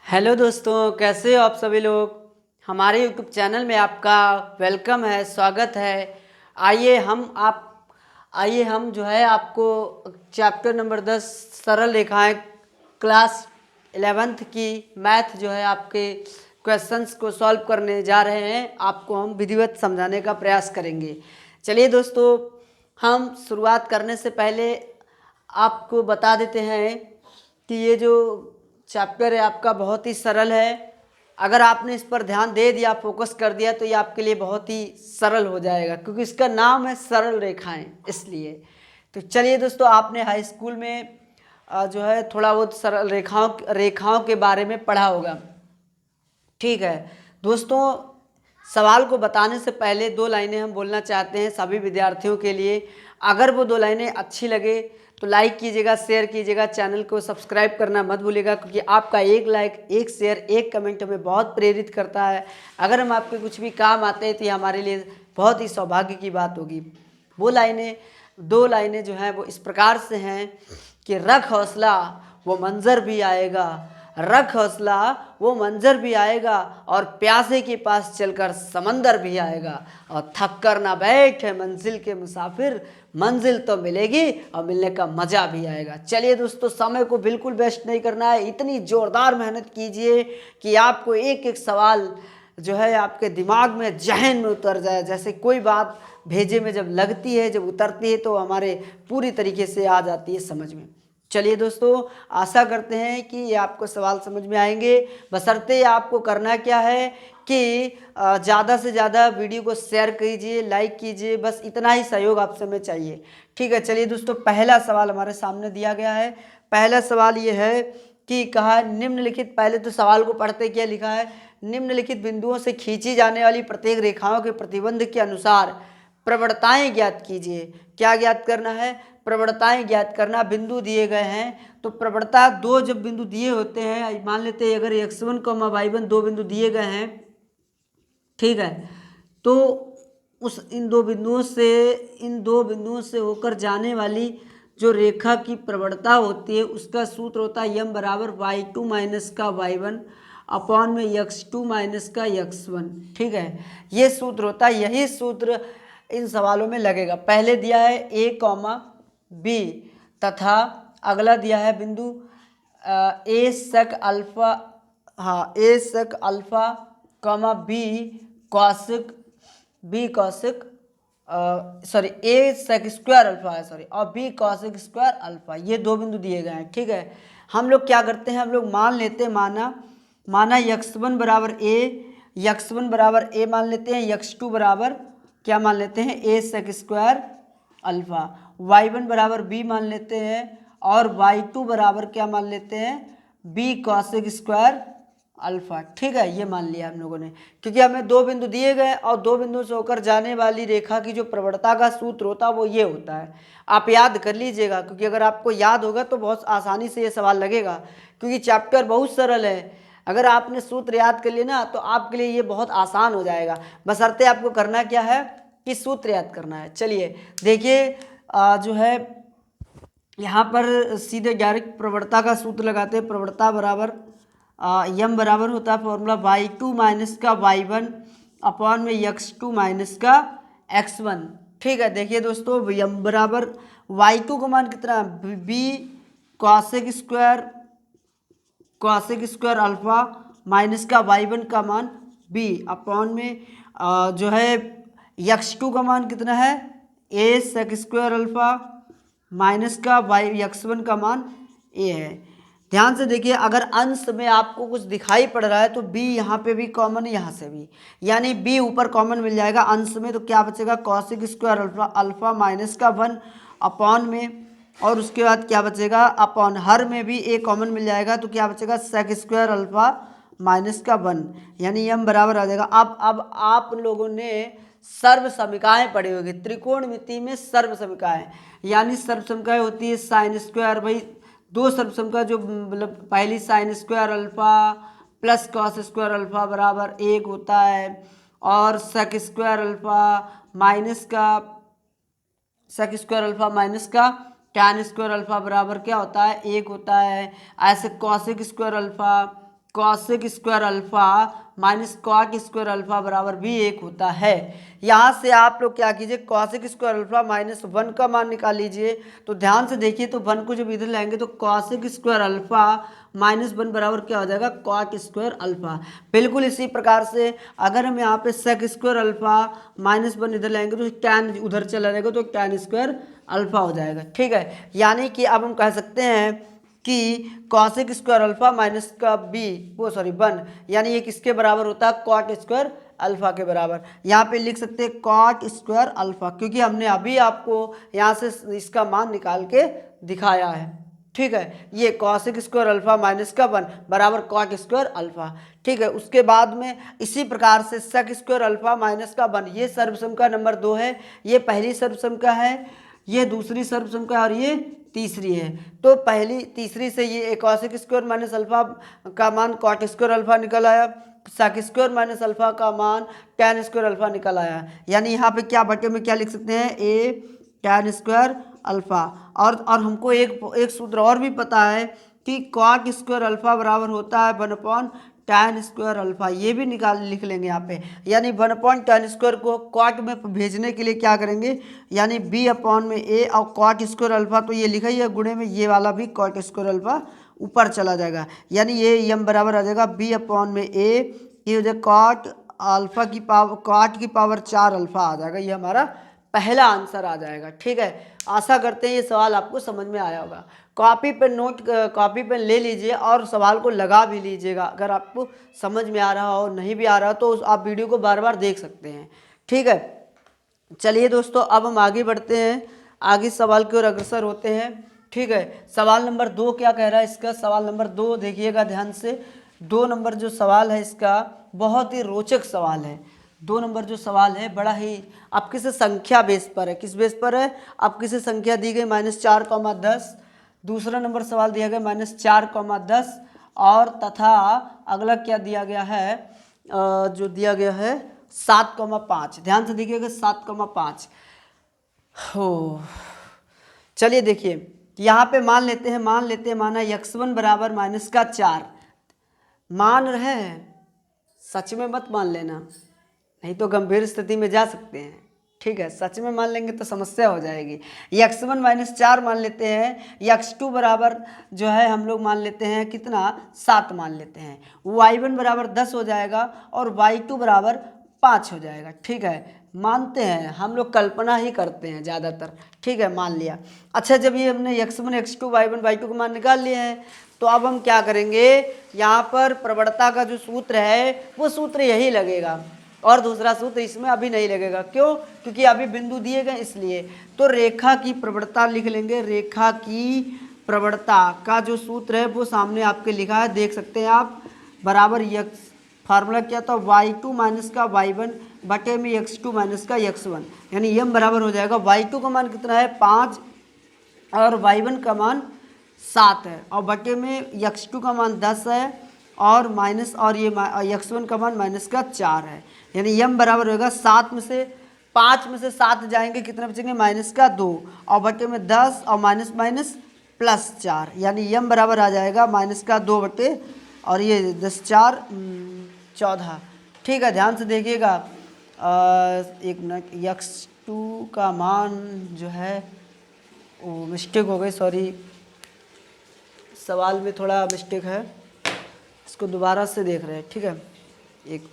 Hello दोस्तों, कैसे हो आप सभी लोग। हमारे यूट्यूब चैनल में आपका वेलकम है, स्वागत है। आइए हम जो है आपको चैप्टर नंबर 10 सरल रेखाएं क्लास 11th की मैथ जो है आपके क्वेश्चंस को सॉल्व करने जा रहे हैं। आपको हम विधिवत समझाने का प्रयास करेंगे। चलिए दोस्तों, हम शुरुआत करने से पहले आपको बता देते हैं कि ये जो चैप्टर है आपका बहुत ही सरल है। अगर आपने इस पर ध्यान दे दिया, फोकस कर दिया, तो ये आपके लिए बहुत ही सरल हो जाएगा, क्योंकि इसका नाम है सरल रेखाएं, इसलिए। तो चलिए दोस्तों, आपने हाई स्कूल में जो है थोड़ा बहुत सरल रेखाओं के बारे में पढ़ा होगा। ठीक है दोस्तों, सवाल को बताने से पहले दो लाइनें हम बोलना चाहते हैं सभी विद्यार्थियों के लिए। अगर वो दो लाइनें अच्छी लगे तो लाइक कीजिएगा, शेयर कीजिएगा, चैनल को सब्सक्राइब करना मत भूलिएगा, क्योंकि आपका एक लाइक, एक शेयर, एक कमेंट हमें बहुत प्रेरित करता है। अगर हम आपके कुछ भी काम आते हैं तो ये हमारे लिए बहुत ही सौभाग्य की बात होगी। वो दो लाइनें जो हैं वो इस प्रकार से हैं कि रख हौसला वो मंजर भी आएगा, रख हौसला वो मंजर भी आएगा, और प्यासे के पास चलकर समंदर भी आएगा, और थक कर ना बैठे मंजिल के मुसाफिर, मंजिल तो मिलेगी और मिलने का मज़ा भी आएगा। चलिए दोस्तों, समय को बिल्कुल वेस्ट नहीं करना है, इतनी ज़ोरदार मेहनत कीजिए कि आपको एक एक सवाल जो है आपके दिमाग में, जहन में उतर जाए। जैसे कोई बात भेजे में जब लगती है, जब उतरती है, तो हमारे पूरी तरीके से आ जाती है समझ में। चलिए दोस्तों, आशा करते हैं कि ये आपको सवाल समझ में आएंगे। बशर्ते आपको करना क्या है कि ज़्यादा से ज़्यादा वीडियो को शेयर कीजिए, लाइक कीजिए, बस इतना ही सहयोग आपसे हमें चाहिए। ठीक है, चलिए दोस्तों, पहला सवाल हमारे सामने दिया गया है। पहला सवाल ये है कि कहा निम्नलिखित, पहले तो सवाल को पढ़ते क्या लिखा है, निम्नलिखित बिंदुओं से खींची जाने वाली प्रत्येक रेखाओं के प्रतिबंध के अनुसार प्रवणताएं ज्ञात कीजिए। क्या ज्ञात करना है? प्रवणताएं ज्ञात करना। बिंदु दिए गए हैं तो प्रवणता दो जब बिंदु दिए होते हैं, मान लेते हैं अगर x1 y1 दो बिंदु दिए गए हैं, ठीक है, तो इन दो बिंदुओं से होकर जाने वाली जो रेखा की प्रवणता होती है उसका सूत्र होता है यम बराबर y2 माइनस का y1 अपॉन में x2 माइनस का x1। ठीक है, ये सूत्र होता है, यही सूत्र इन सवालों में लगेगा। पहले दिया है a कॉमा बी, तथा अगला दिया है बिंदु ए सेक अल्फा, हाँ, A sec alpha comma B cosec sorry A sec square alpha है, सॉरी, और बी कॉसिक स्क्वायर अल्फा, ये दो बिंदु दिए गए हैं। ठीक है, हम लोग क्या करते हैं, हम लोग मान लेते हैं, माना x1 बराबर ए मान लेते हैं, x2 बराबर क्या मान लेते हैं, ए सेक स्क्वायर अल्फा, y1 बराबर बी मान लेते हैं, और y2 बराबर क्या मान लेते हैं, बी कॉसिक स्क्वायर अल्फा। ठीक है, ये मान लिया हम लोगों ने, क्योंकि हमें दो बिंदु दिए गए और दो बिंदु से होकर जाने वाली रेखा की जो प्रवणता का सूत्र होता है वो ये होता है। आप याद कर लीजिएगा, क्योंकि अगर आपको याद होगा तो बहुत आसानी से ये सवाल लगेगा, क्योंकि चैप्टर बहुत सरल है। अगर आपने सूत्र याद कर लिया ना तो आपके लिए ये बहुत आसान हो जाएगा। बशर्ते आपको करना क्या है कि सूत्र याद करना है। चलिए देखिए, जो है यहाँ पर सीधे डायरेक्ट प्रवणता का सूत्र लगाते हैं। प्रवणता बराबर यम बराबर होता है फॉर्मूला y2 माइनस का y1 अपॉन में x2 माइनस का x1। ठीक है, देखिए दोस्तों, यम बराबर y2 का मान कितना, B cosec square alpha minus का y1 का मान b अपॉन में जो है x2 का मान कितना है, ए सेक स्क्वायर अल्फा माइनस का x1 का मान a है। ध्यान से देखिए, अगर अंश में आपको कुछ दिखाई पड़ रहा है तो b यहाँ पे भी कॉमन है, यहाँ से भी, यानी b ऊपर कॉमन मिल जाएगा अंश में, तो क्या बचेगा, कॉसिक स्क्वायर अल्फा माइनस का 1 अपॉन में, और उसके बाद क्या बचेगा, अपॉन हर में भी a कॉमन मिल जाएगा, तो क्या बचेगा, सेक स्क्वायर अल्फा माइनस का 1, यानी m बराबर आ जाएगा। अब आप लोगों ने सर्व समीकाएं पढ़ी होगी, त्रिकोणमिति में सर्व समीकाएं, यानी सर्व समीकाएं होती है साइन स्क्वायर, भाई दो सर्व समीका जो मतलब पहली sine square alpha plus cos square alpha बराबर 1 होता है, और सेक स्क्वायर अल्फा माइनस का टैन स्क्वायर अल्फा बराबर क्या होता है, 1 होता है। ऐसे cosec square alpha cosec square alpha minus cot square alpha बराबर भी 1 होता है। यहाँ से आप लोग क्या कीजिए, कॉसेक स्क्वायर अल्फा माइनस 1 का मान निकाल लीजिए। तो ध्यान से देखिए, तो 1 को जब इधर लाएंगे तो कॉसेक स्क्वायर अल्फा माइनस 1 बराबर क्या हो जाएगा, कॉट स्क्वायर अल्फा। बिल्कुल इसी प्रकार से अगर हम यहाँ पे सेक स्क्वायर अल्फा माइनस 1 इधर लाएंगे तो टैन उधर चला जाएगा तो टैन स्क्वायर अल्फा हो जाएगा। ठीक है, यानी कि अब हम कह सकते हैं कि कॉसेक स्क्वायर अल्फा माइनस का बी वो सॉरी 1, यानी ये किसके बराबर होता है, कॉट स्क्वायर अल्फा के बराबर। यहाँ पे लिख सकते हैं कॉट स्क्वायर अल्फा, क्योंकि हमने अभी आपको यहाँ से इसका मान निकाल के दिखाया है। ठीक है, ये कॉसेक स्क्वायर अल्फा माइनस का 1 बराबर कॉट स्क्वायर अल्फा। ठीक है, उसके बाद में इसी प्रकार से सेक स्क्वायर अल्फा माइनस का 1, ये सर्वसम का नंबर 2 है, ये पहली सर्वसम का है, ये दूसरी सर्वसम का और ये तीसरी है। तो पहली तीसरी से ये कॉसेक स्क्वायर माइनस अल्फा का मान कॉट स्क्वायर अल्फा निकल आया, सेक स्क्वायर माइनस अल्फा का मान टैन स्क्वायर अल्फा निकल आया। यानी यहाँ पे क्या बटे में क्या लिख सकते हैं, ए टैन स्क्वायर अल्फा। और हमको एक सूत्र और भी पता है कि कॉट स्क्वायर अल्फा बराबर होता है 1 टैन स्क्वायर अल्फा, ये भी लिख लेंगे यहाँ पे। यानी 1 टैन स्क्वायर को कॉट में भेजने के लिए क्या करेंगे, यानी बी अपॉन में ए और कॉट स्क्वायर अल्फा, तो ये लिखा ही है गुणे में ये वाला भी कॉट स्क्वायर अल्फा ऊपर चला जाएगा। यानी ये यम बराबर आ जाएगा बी अपॉन में ए, ये हो जाएगा कॉट अल्फा की पावर, कॉट की पावर 4 अल्फा आ जाएगा। ये हमारा पहला आंसर आ जाएगा। ठीक है, आशा करते हैं ये सवाल आपको समझ में आया होगा। कॉपी पे नोट, कॉपी पे ले लीजिए और सवाल को लगा भी लीजिएगा। अगर आपको समझ में आ रहा हो, नहीं भी आ रहा हो तो आप वीडियो को बार बार देख सकते हैं। ठीक है, चलिए दोस्तों अब हम आगे बढ़ते हैं, आगे सवाल की ओर अग्रसर होते हैं। ठीक है, सवाल नंबर 2 क्या कह रहा है इसका, सवाल नंबर 2 देखिएगा ध्यान से। 2 नंबर जो सवाल है इसका बहुत ही रोचक सवाल है। 2 नंबर जो सवाल है बड़ा ही आपकी से संख्या बेस पर है। किस बेस पर है, आपकी से संख्या दी गई -4, 10। दूसरा नंबर सवाल दिया गया -4, 10 और तथा अगला क्या दिया गया है, जो दिया गया है 7, 5। ध्यान से देखिएगा 7, 5 हो। चलिए देखिए यहाँ पे मान लेते हैं माना x1 बराबर -4 मान रहे हैं, सच में मत मान लेना, नहीं तो गंभीर स्थिति में जा सकते हैं। ठीक है, सच में मान लेंगे तो समस्या हो जाएगी। x1 -4 मान लेते हैं, x2 बराबर जो है हम लोग मान लेते हैं कितना, 7 मान लेते हैं, y1 बराबर 10 हो जाएगा और y2 बराबर 5 हो जाएगा। ठीक है, मानते हैं, हम लोग कल्पना ही करते हैं ज़्यादातर। ठीक है, मान लिया। अच्छा, जब ये हमने x1 x2 y1 y2 का मान निकाल लिए हैं तो अब हम क्या करेंगे, यहाँ पर प्रवणता का जो सूत्र है वो सूत्र यही लगेगा और दूसरा सूत्र इसमें अभी नहीं लगेगा। क्यों, क्योंकि अभी बिंदु दिए गए इसलिए। तो रेखा की प्रवणता लिख लेंगे, रेखा की प्रवणता का जो सूत्र है वो सामने आपके लिखा है, देख सकते हैं आप, बराबर यक्स फार्मूला क्या था, y2 माइनस का y1 बटे में x2 माइनस का x1, यानी यम बराबर हो जाएगा y2 का मान कितना है 5 और y1 का मान 7 है और बटे में x2 का मान 10 है और माइनस और ये x1 का मान माइनस का 4 है। यानी यम बराबर होगा 7 में से 5 में से 7 जाएंगे, कितना बचेंगे -2 और बटे में 10 और माइनस माइनस +4, यानी यम बराबर आ जाएगा -2 बटे और ये 10 4 14। ठीक है, ध्यान से देखिएगा, एक मिनट, x2 का मान जो है वो मिस्टेक हो गई, सॉरी, सवाल में थोड़ा मिस्टेक है, इसको दोबारा से देख रहे हैं। ठीक है, एक